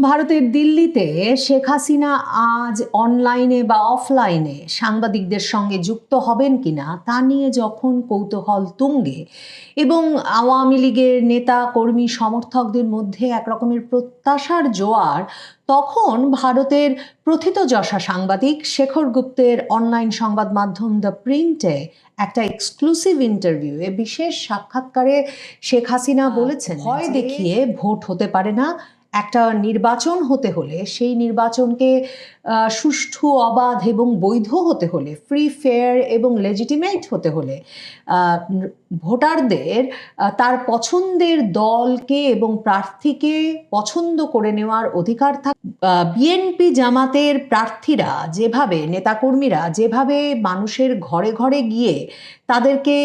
ভারতের দিল্লিতে শেখ হাসিনা আজ অনলাইনে বা অফলাইনে সাংবাদিকদের সঙ্গে যুক্ত হবেন কিনা তা নিয়ে যখন কৌতূহল তুঙ্গে এবং আওয়ামী লীগের নেতা কর্মী সমর্থকদের মধ্যে একরকমের প্রত্যাশার জোয়ার, তখন ভারতের প্রথিতযশা সাংবাদিক শেখর গুপ্তের অনলাইন সংবাদ মাধ্যম দ্য প্রিন্টে একটা এক্সক্লুসিভ ইন্টারভিউয়ে বিশেষ সাক্ষাৎকারে শেখ হাসিনা বলেছেন, ভয় দেখিয়ে ভোট হতে পারে না। একটা নির্বাচন হতে হলে সেই নির্বাচনকে সুষ্ঠু, অবাধ এবং বৈধ হতে হলে, ফ্রি, ফেয়ার এবং লেজিটিমেট হতে হলে ভোটারদের তার পছন্দের দলকে এবং প্রার্থীকে পছন্দ করে নেওয়ার অধিকার থাকে। বিএনপি জামাতের প্রার্থীরা যেভাবে, নেতাকর্মীরা যেভাবে মানুষের ঘরে ঘরে গিয়ে তাদেরকে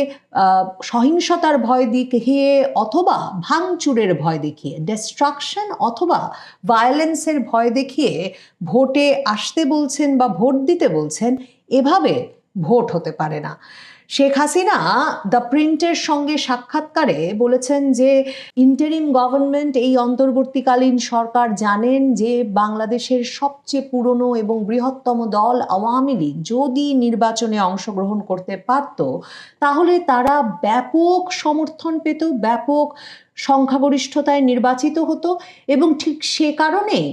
সহিংসতার ভয় দেখিয়ে অথবা ভাঙচুরের ভয় দেখিয়ে, ডিস্ট্রাকশন অথবা ভায়োলেন্সের ভয় দেখিয়ে ভোটে আসতে বলছেন বা ভোট দিতে বলছেন, এভাবে ভোট হতে পারে না। শেখ হাসিনা দ্য প্রিন্টের সঙ্গে সাক্ষাৎকারে বলেছেন যে ইন্টারিম গভর্নমেন্ট, এই অন্তর্বর্তীকালীন সরকার জানেন যে বাংলাদেশের সবচেয়ে পুরনো এবং বৃহত্তম দল আওয়ামী লীগ যদি নির্বাচনে অংশগ্রহণ করতে পারত তাহলে তারা ব্যাপক সমর্থন পেত, ব্যাপক সংখ্যাগরিষ্ঠতায় নির্বাচিত হতো এবং ঠিক সে কারণেই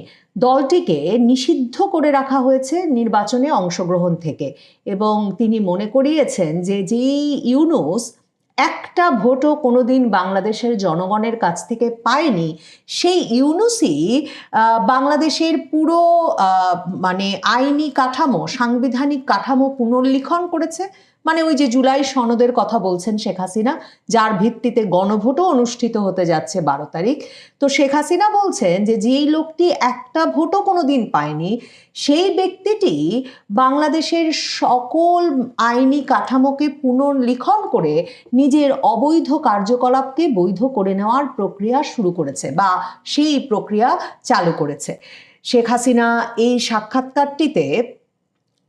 দলটিকে নিষিদ্ধ করে রাখা হয়েছে নির্বাচনে অংশগ্রহণ থেকে। এবং তিনি মনে করিয়েছেন যে যেই ইউনূস একটা ভোটও কোনোদিন বাংলাদেশের জনগণের কাছ থেকে পায়নি, সেই ইউনূসই বাংলাদেশের পুরো মানে আইনি কাঠামো, সাংবিধানিক কাঠামো পুনর্লিখন করেছে। মানে ওই যে জুলাই সনদের কথা বলছেন শেখ হাসিনা, যার ভিত্তিতে গণভোটও অনুষ্ঠিত হতে যাচ্ছে 12 তারিখ। তো শেখ হাসিনা বলছেন যে যেই লোকটি একটা ভোটও কোনোদিন পায়নি, সেই ব্যক্তিটি বাংলাদেশের সকল আইনি কাঠামোকে পুনর্লিখন করে নিজের অবৈধ কার্যকলাপকে বৈধ করে নেওয়ার প্রক্রিয়া শুরু করেছে বা সেই প্রক্রিয়া চালু করেছে। শেখ হাসিনা এই সাক্ষাৎকারটিতে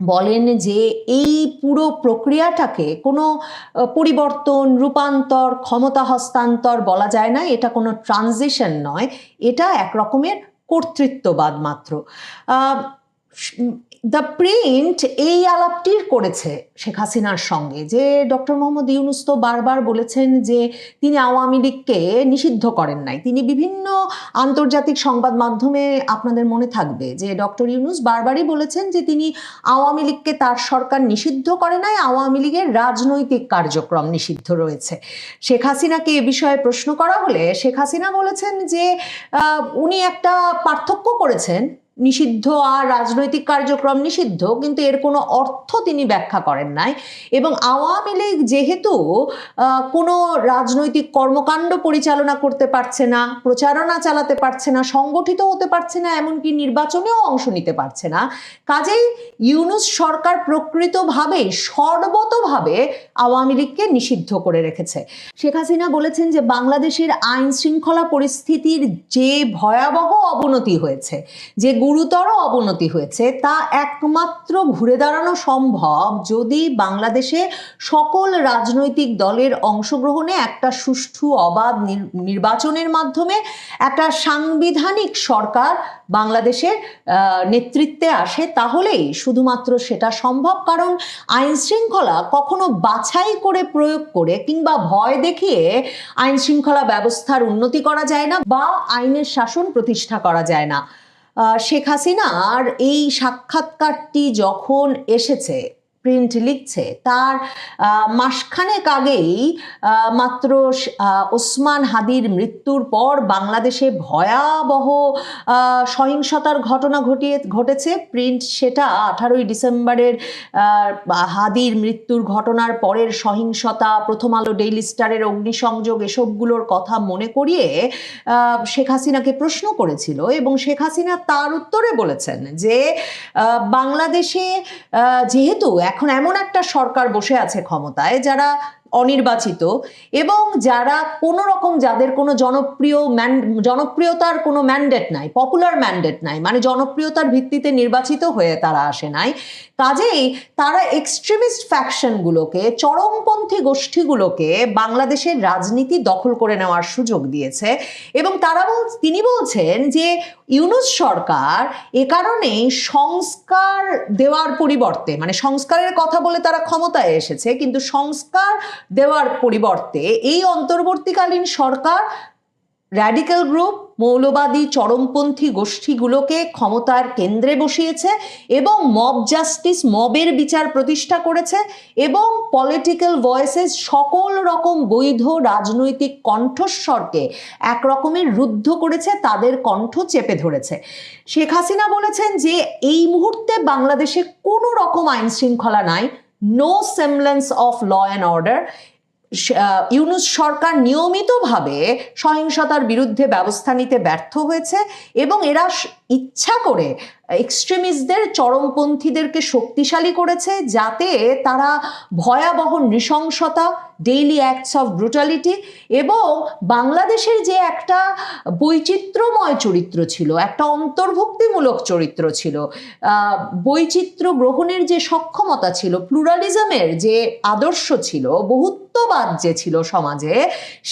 বলেন যে এই পুরো প্রক্রিয়াটাকে কোনো পরিবর্তন, রূপান্তর, ক্ষমতা হস্তান্তর বলা যায় না। এটা কোনো ট্রানজিশন নয়, এটা এক রকমের কর্তৃত্ববাদ মাত্র। দ্য প্রিন্ট এই আলাপটি করেছে শেখ হাসিনার সঙ্গে যে ডক্টর মোহাম্মদ ইউনূস তো বারবার বলেছেন যে তিনি আওয়ামী লীগকে নিষিদ্ধ করেন নাই। তিনি বিভিন্ন আন্তর্জাতিক সংবাদ মাধ্যমে, আপনাদের মনে থাকবে যে ডক্টর ইউনূস বারবারই বলেছেন যে তিনি আওয়ামী লীগকে, তার সরকার নিষিদ্ধ করে নাই, আওয়ামী লীগের রাজনৈতিক কার্যক্রম নিষিদ্ধ রয়েছে। শেখ হাসিনাকে এ বিষয়ে প্রশ্ন করা হলে শেখ হাসিনা বলেছেন যে উনি একটা পার্থক্য করেছেন, নিষিদ্ধ আর রাজনৈতিক কার্যক্রম নিষিদ্ধ, কিন্তু এর কোনো অর্থ তিনি ব্যাখ্যা করেন নাই। এবং আওয়ামী লীগ যেহেতু কোনো রাজনৈতিক কর্মকাণ্ড পরিচালনা করতে পারছে না, প্রচারণা চালাতে পারছে না, সংগঠিত হতে পারছে না, এমনকি নির্বাচনেও অংশ নিতে পারছে না, কাজেই ইউনূস সরকার প্রকৃতভাবেই সর্বতোভাবে আওয়ামী লীগকে নিষিদ্ধ করে রেখেছে। শেখ হাসিনা বলেছেন যে বাংলাদেশের আইন শৃঙ্খলা পরিস্থিতির যে ভয়াবহ অবনতি হয়েছে, যে গুরুতর অবনতি হয়েছে, তা একমাত্র ঘুরে দাঁড়ানো সম্ভব যদি বাংলাদেশে সকল রাজনৈতিক দলের অংশগ্রহণে একটা সুষ্ঠু, অবাধ নির্বাচনের মাধ্যমে একটা সাংবিধানিক সরকার বাংলাদেশের নেতৃত্বে আসে, তাহলেই শুধুমাত্র সেটা সম্ভব। কারণ আইন শৃঙ্খলা কখনো বাছাই করে প্রয়োগ করে কিংবা ভয় দেখিয়ে আইন শৃঙ্খলা ব্যবস্থার উন্নতি করা যায় না বা আইনের শাসন প্রতিষ্ঠা করা যায় না। শেখ হাসিনার এই সাক্ষাৎকারটি যখন এসেছে, প্রিন্ট লিখছে, তার মাসখানেক আগেই মাত্র ওসমান হাদির মৃত্যুর পর বাংলাদেশে ভয়াবহ সহিংসতার ঘটনা ঘটেছে। প্রিন্ট সেটা 18ই ডিসেম্বরের হাদির মৃত্যুর ঘটনার পরের সহিংসতা, প্রথম আলো, ডেইলি স্টারের অগ্নিসংযোগ, এসবগুলোর কথা মনে করিয়ে শেখ হাসিনাকে প্রশ্ন করেছিল এবং শেখ হাসিনা তার উত্তরে বলেছেন যে বাংলাদেশে যেহেতু এখন এমন একটা সরকার বসে আছে ক্ষমতায় যারা অনির্বাচিত এবং যারা কোনো রকম, যাদের কোনো জনপ্রিয়তার কোনো ম্যান্ডেট নাই, পপুলার ম্যান্ডেট নাই, মানে জনপ্রিয়তার ভিত্তিতে নির্বাচিত হয়ে তারা আসে নাই, কাজেই তারা এক্সট্রিমিস্ট ফ্যাকশনগুলোকে, চরমপন্থী গোষ্ঠীগুলোকে বাংলাদেশের রাজনীতি দখল করে নেওয়ার সুযোগ দিয়েছে। এবং তিনি বলছেন যে ইউনূস সরকার এ কারণেই সংস্কার দেওয়ার পরিবর্তে, মানে সংস্কারের কথা বলে তারা ক্ষমতায় এসেছে, কিন্তু সংস্কার দেওয়ার পরিবর্তে এই অন্তর্বর্তীকালীন সরকার র্যাডিক্যাল গ্রুপ, মৌলবাদী চরমপন্থী গোষ্ঠীগুলোকে ক্ষমতার কেন্দ্রে বসিয়েছে এবং মব জাস্টিস, মবের বিচার প্রতিষ্ঠা করেছে এবং পলিটিক্যাল ভয়েসেস, সকল রকম বৈধ রাজনৈতিক কণ্ঠস্বরকে এক রকমের রুদ্ধ করেছে, তাদের কণ্ঠ চেপে ধরেছে। শেখ হাসিনা বলেছেন যে এই মুহূর্তে বাংলাদেশে কোনো রকম আইন শৃঙ্খলা নাই, no semblance of law and order. Yunus সরকার নিয়মিতভাবে সহিংসতার বিরুদ্ধে ব্যবস্থা নিতে ব্যর্থ হয়েছে এবং এরা ইচ্ছা করে এক্সট্রিমিস্টদের, চরমপন্থীদেরকে শক্তিশালী করেছে যাতে তারা ভয়াবহ নৃশংসতা, ডেইলি অ্যাক্টস অফ ব্রুটালিটি এবং বাংলাদেশের যে একটা বৈচিত্র্যময় চরিত্র ছিল, একটা অন্তর্ভুক্তিমূলক চরিত্র ছিল, বৈচিত্র্য গ্রহণের যে সক্ষমতা ছিল, প্লুরালিজমের যে আদর্শ ছিল, বহুত্ববাদ যে ছিল সমাজে,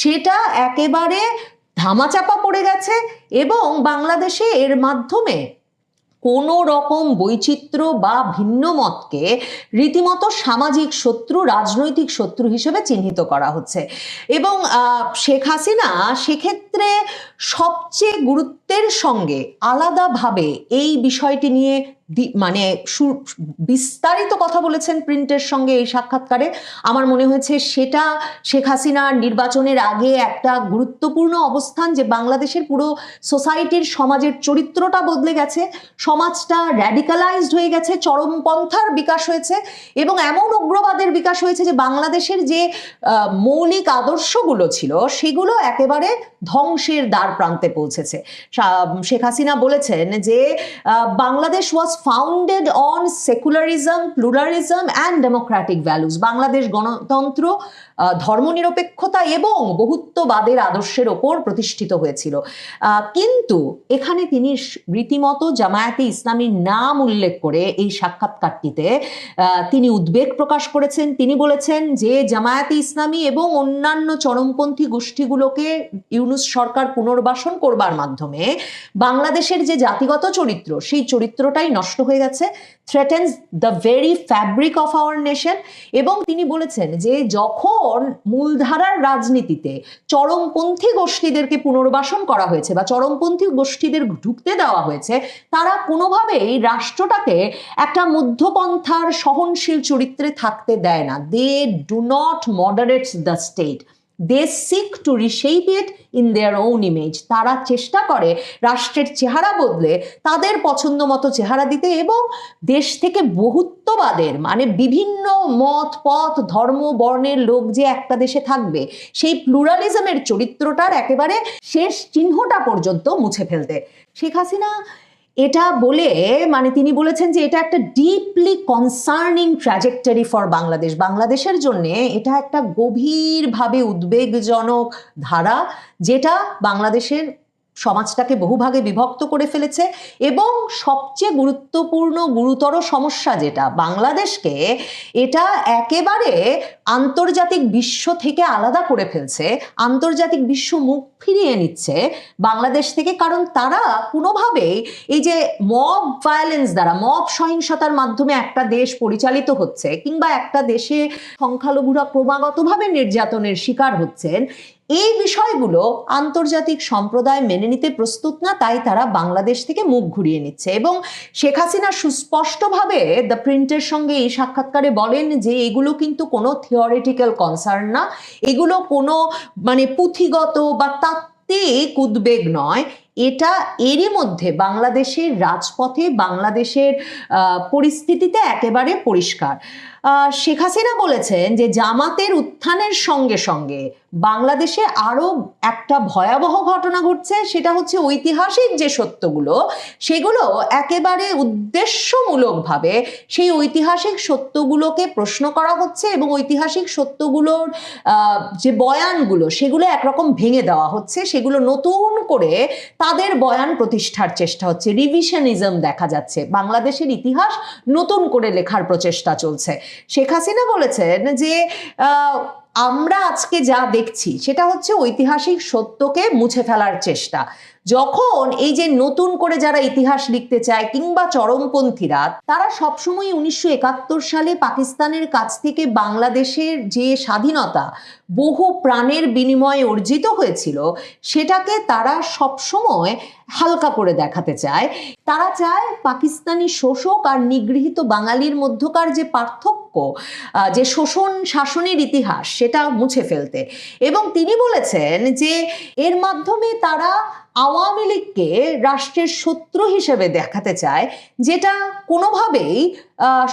সেটা একেবারে ধামাচাপা পড়ে গেছে এবং বাংলাদেশে এর মাধ্যমে কোনো রকম বৈচিত্র্য বা ভিন্ন মতকে রীতিমতো সামাজিক শত্রু, রাজনৈতিক শত্রু হিসেবে চিহ্নিত করা হচ্ছে। এবং শেখ হাসিনা সেক্ষেত্রে সবচেয়ে গুরুত্বের সঙ্গে আলাদাভাবে এই বিষয়টি নিয়ে মানে বিস্তারিত কথা বলেছেন প্রিন্টের সঙ্গে এই সাক্ষাৎকারে। আমার মনে হয়েছে সেটা শেখ হাসিনার নির্বাচনের আগে একটা গুরুত্বপূর্ণ অবস্থান, যে বাংলাদেশের পুরো সোসাইটির, সমাজের চরিত্রটা বদলে গেছে, সমাজটা র্যাডিকালাইজড হয়ে গেছে, চরমপন্থার বিকাশ হয়েছে এবং এমন উগ্রবাদের বিকাশ হয়েছে যে বাংলাদেশের যে মৌলিক আদর্শগুলো ছিল সেগুলো একেবারে ধ্বংসের দ্বার প্রান্তে পৌঁছেছে। শেখ হাসিনা বলেছেন যে Bangladesh was founded on secularism, pluralism and Democratic values. Bangladesh গণতন্ত্র, ধর্মনিরপেক্ষতা এবং বহুত্ববাদের আদর্শের ওপর প্রতিষ্ঠিত হয়েছিল। কিন্তু এখানে তিনি রীতিমতো জামায়াতে ইসলামীর নাম উল্লেখ করে এই সাক্ষাৎকারটিতে তিনি উদ্বেগ প্রকাশ করেছেন। তিনি বলেছেন যে জামায়াতে ইসলামী এবং অন্যান্য চরমপন্থী গোষ্ঠীগুলোকে ইউনূস সরকার পুনর্বাসন করবার মাধ্যমে বাংলাদেশের যে জাতিগত চরিত্র, সেই চরিত্রটাই নষ্ট হয়ে গেছে, threatens the very fabric of our nation. এবং তিনি বলেছেন যে যখন মূলধারার রাজনীতিতে চরমপন্থী গোষ্ঠীদেরকে পুনর্বাসন করা হয়েছে বা চরমপন্থী গোষ্ঠীদের ঢুকতে দেওয়া হয়েছে, তারা কোনোভাবেই রাষ্ট্রটাকে একটা মধ্যপন্থার সহনশীল চরিত্রে থাকতে দেয় না। They do not moderate the state, they seek to reshape it in their own image. তারা চেষ্টা করে রাষ্ট্রের চেহারা বদলে তাদের পছন্দ মতো চেহারা দিতে এবং দেশ থেকে বহুত্ববাদের, মানে বিভিন্ন মত, পথ, ধর্ম, বর্ণের লোক যে একটা দেশে থাকবে, সেই প্লুরালিজমের চরিত্রটার একেবারে শেষ চিহ্নটা পর্যন্ত মুছে ফেলতে। শেখ হাসিনা এটা বলে, মানে তিনি বলেছেন যে এটা একটা deeply concerning trajectory for Bangladesh. বাংলাদেশের জন্য এটা একটা গভীরভাবে উদ্বেগজনক ধারা, যেটা বাংলাদেশের সমাজটাকে বহুভাগে বিভক্ত করে ফেলেছে এবং সবচেয়ে গুরুত্বপূর্ণ, গুরুতর সমস্যা যেটা বাংলাদেশকে, এটা একেবারে আন্তর্জাতিক বিশ্ব থেকে আলাদা করে ফেলছে। আন্তর্জাতিক বিশ্ব মুখ ফিরিয়ে নিচ্ছে বাংলাদেশ থেকে, কারণ তারা কোনোভাবেই এই যে মব ভায়োলেন্স দ্বারা, মব সহিংসতার মাধ্যমে একটা দেশ পরিচালিত হচ্ছে কিংবা একটা দেশে সংখ্যালঘুরা ক্রমাগতভাবে নির্যাতনের শিকার হচ্ছেন, এই বিষয়গুলো আন্তর্জাতিক সম্প্রদায় মেনে নিতে প্রস্তুত না, তাই তারা বাংলাদেশ থেকে মুখ ঘুরিয়ে নিচ্ছে। এবং শেখ হাসিনা সুস্পষ্টভাবে দ্য প্রিন্টের সঙ্গে এই সাক্ষাৎকারে বলেন যে এগুলো কিন্তু কোনো থিওরিটিক্যাল কনসার্ন না, এগুলো কোনো মানে পুঁথিগত বা তাত্ত্বিক উদ্বেগ নয়, এটা এরই মধ্যে বাংলাদেশের রাজপথে, বাংলাদেশের পরিস্থিতিতে একেবারে পরিষ্কার। শেখ হাসিনা বলেছেন যে জামাতের উত্থানের সঙ্গে সঙ্গে বাংলাদেশে আরো একটা ভয়াবহ ঘটনা ঘটছে, সেটা হচ্ছে ঐতিহাসিক যে সত্যগুলো সেগুলো একেবারে উদ্দেশ্যমূলকভাবে সেই ঐতিহাসিক সত্যগুলোকে প্রশ্ন করা হচ্ছে এবং ঐতিহাসিক সত্যগুলোর যে বয়ানগুলো সেগুলো একরকম ভেঙে দেওয়া হচ্ছে, সেগুলো নতুন করে তাদের বয়ান প্রতিষ্ঠার চেষ্টা হচ্ছে। রিভিশনিজম দেখা যাচ্ছে, বাংলাদেশের ইতিহাস নতুন করে লেখার প্রচেষ্টা চলছে। শেখ হাসিনা বলেছেন যে আমরা আজকে যা দেখছি সেটা হচ্ছে ঐতিহাসিক সত্যকে মুছে ফেলার চেষ্টা। যখন এই যে নতুন করে যারা ইতিহাস লিখতে চায় কিংবা চরমপন্থীরা, তারা সবসময় 1971 সালে পাকিস্তানের কাছ থেকে বাংলাদেশের যে স্বাধীনতা বহু প্রাণের বিনিময়ে অর্জিত হয়েছিল সেটাকে তারা সবসময় হালকা করে দেখাতে চায়। তারা চায় পাকিস্তানি শোষক আর নিগৃহীত বাঙালির মধ্যকার যে পার্থক্য, যে শোষণ শাসনের ইতিহাস, সেটা মুছে ফেলতে। এবং তিনি বলেছেন যে এর মাধ্যমে তারা আওয়ামী লীগকে রাষ্ট্রের শত্রু হিসেবে দেখাতে চায়, যেটা কোনোভাবেই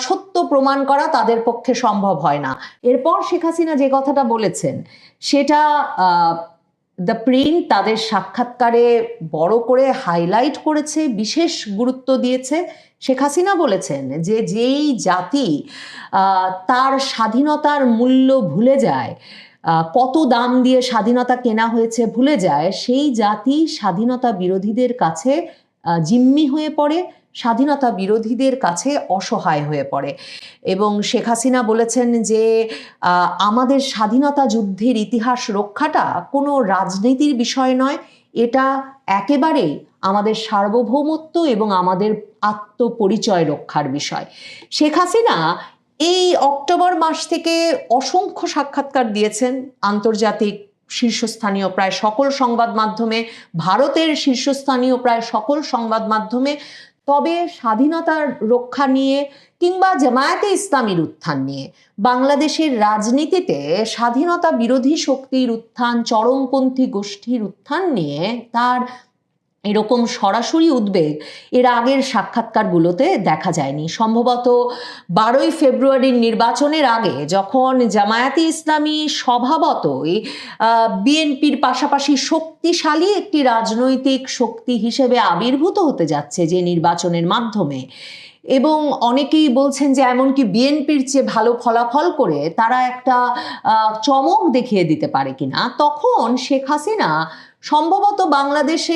সত্য প্রমাণ করা তাদের পক্ষে সম্ভব হয় না। এরপর শেখ হাসিনা যে কথাটা বলেছেন সেটা দ্য প্রিন্ট তাদের সাক্ষাৎকারে বড় করে হাইলাইট করেছে, বিশেষ গুরুত্ব দিয়েছে। শেখ হাসিনা বলেছেন যে যেই জাতি তার স্বাধীনতার মূল্য ভুলে যায়, কত দাম দিয়ে স্বাধীনতা কেনা হয়েছে ভুলে যায়, সেই জাতি স্বাধীনতা বিরোধীদের কাছে জিম্মি হয়ে পড়ে, স্বাধীনতা বিরোধীদের কাছে অসহায় হয়ে পড়ে। এবং শেখ হাসিনা বলেছেন যে আমাদের স্বাধীনতা যুদ্ধের ইতিহাস রক্ষাটা কোনো রাজনীতির বিষয় নয়, এটা একেবারেই আমাদের সার্বভৌমত্ব এবং আমাদের আত্মপরিচয় রক্ষার বিষয়। শেখ হাসিনা এই অক্টোবর মাস থেকে অসংখ্য সাক্ষাৎকার দিয়েছেন আন্তর্জাতিক শীর্ষস্থানীয় প্রায় সকল সংবাদ মাধ্যমে, ভারতের শীর্ষস্থানীয় প্রায় সকল সংবাদ মাধ্যমে। তবে স্বাধীনতার রক্ষা নিয়ে কিংবা জামায়াতে ইসলামীর উত্থান নিয়ে, বাংলাদেশের রাজনীতিতে স্বাধীনতা বিরোধী শক্তির উত্থান, চরমপন্থী গোষ্ঠীর উত্থান নিয়ে তার এরকম সরাসরি উদ্বেগ এর আগের সাক্ষাৎকারগুলোতে দেখা যায়নি। সম্ভবত 12ই ফেব্রুয়ারির নির্বাচনের আগে, যখন জামায়াতে ইসলামী স্বভাবতই বিএনপির পাশাপাশি শক্তিশালী একটি রাজনৈতিক শক্তি হিসেবে আবির্ভূত হতে যাচ্ছে যে নির্বাচনের মাধ্যমে, এবং অনেকেই বলছেন যে এমনকি বিএনপির চেয়ে ভালো ফলাফল করে তারা একটা চমক দেখিয়ে দিতে পারে কিনা, তখন শেখ হাসিনা সম্ভবত বাংলাদেশের